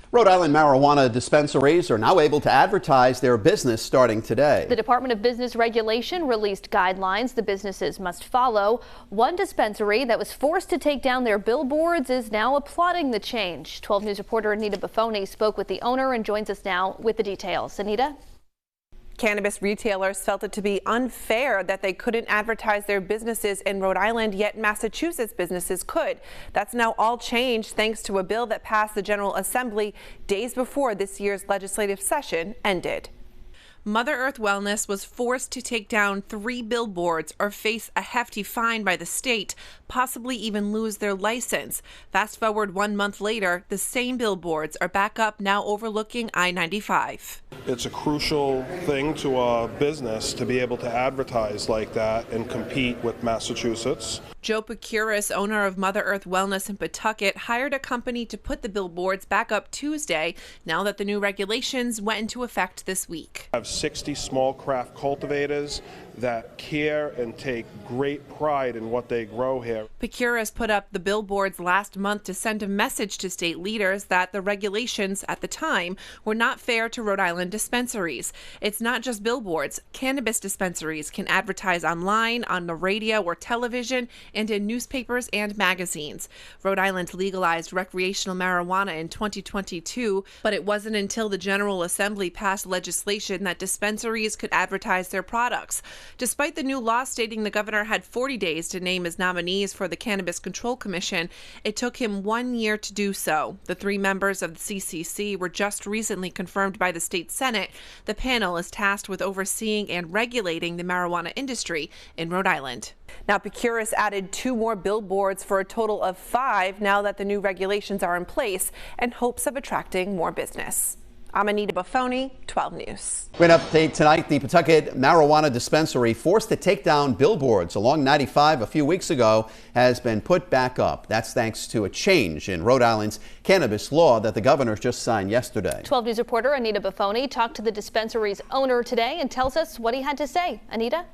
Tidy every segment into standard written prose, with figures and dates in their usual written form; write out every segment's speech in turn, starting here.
Rhode Island marijuana dispensaries are now able to advertise their business starting today. The Department of Business Regulation released guidelines the businesses must follow. One dispensary that was forced to take down their billboards is now applauding the change. 12 News reporter Anita Buffoni spoke with the owner and joins us now with the details. Anita? Cannabis retailers felt it to be unfair that they couldn't advertise their businesses in Rhode Island, yet Massachusetts businesses could. That's now all changed thanks to a bill that passed the General Assembly days before this year's legislative session ended. Mother Earth Wellness was forced to take down 3 billboards or face a hefty fine by the state, possibly even lose their license. Fast forward 1 month later, the same billboards are back up, now overlooking I-95. It's a crucial thing to a business to be able to advertise like that and compete with Massachusetts. Joe Picuris, owner of Mother Earth Wellness in Pawtucket, hired a company to put the billboards back up Tuesday, now that the new regulations went into effect this week. I have 60 small craft cultivators that care and take great pride in what they grow here. Picuris put up the billboards last month to send a message to state leaders that the regulations at the time were not fair to Rhode Island dispensaries. It's not just billboards. Cannabis dispensaries can advertise online, on the radio or television, and in newspapers and magazines. Rhode Island legalized recreational marijuana in 2022, but it wasn't until the General Assembly passed legislation that dispensaries could advertise their products. Despite the new law stating the governor had 40 days to name his nominees for the Cannabis Control Commission, it took him 1 year to do so. The 3 members of the CCC were just recently confirmed by the state Senate. The panel is tasked with overseeing and regulating the marijuana industry in Rhode Island. Now, Picuris added 2 more billboards for a total of 5 now that the new regulations are in place, in hopes of attracting more business. I'm Anita Buffoni, 12 News. Great update tonight. The Pawtucket marijuana dispensary forced to take down billboards along 95 a few weeks ago has been put back up. That's thanks to a change in Rhode Island's cannabis law that the governor just signed yesterday. 12 News reporter Anita Buffoni talked to the dispensary's owner today and tells us what he had to say. Anita?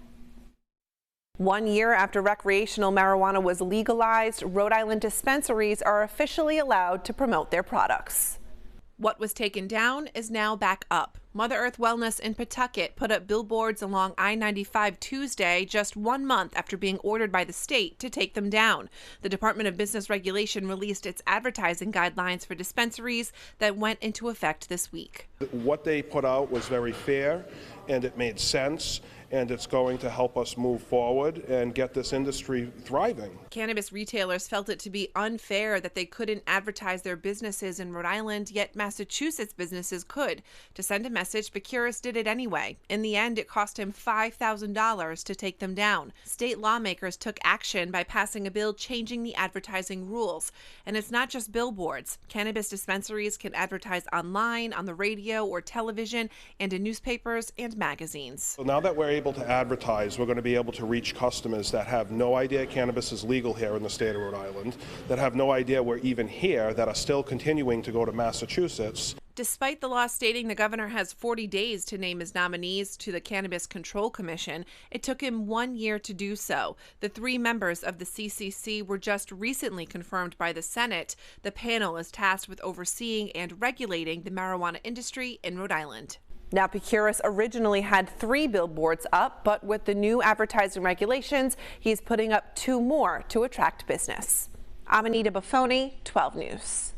1 year after recreational marijuana was legalized, Rhode Island dispensaries are officially allowed to promote their products. What was taken down is now back up. Mother Earth Wellness in Pawtucket put up billboards along I-95 Tuesday, just 1 month after being ordered by the state to take them down. The Department of Business Regulation released its advertising guidelines for dispensaries that went into effect this week. What they put out was very fair and it made sense, and it's going to help us move forward and get this industry thriving. Cannabis retailers felt it to be unfair that they couldn't advertise their businesses in Rhode Island, yet Massachusetts businesses could. To send a message, Picuris did it anyway. In the end, it cost him $5,000 to take them down. State lawmakers took action by passing a bill changing the advertising rules. And it's not just billboards. Cannabis dispensaries can advertise online, on the radio or television, and in newspapers and magazines. So now that we're able to advertise, we're going to be able to reach customers that have no idea cannabis is legal here in the state of Rhode Island, that have no idea we're even here, that are still continuing to go to Massachusetts. Despite the law stating the governor has 40 days to name his nominees to the Cannabis Control Commission, it took him 1 year to do so. The 3 members of the CCC were just recently confirmed by the Senate. The panel is tasked with overseeing and regulating the marijuana industry in Rhode Island. Now, Picuris originally had 3 billboards up, but with the new advertising regulations, he's putting up 2 more to attract business. I'm Anita Buffoni, 12 News.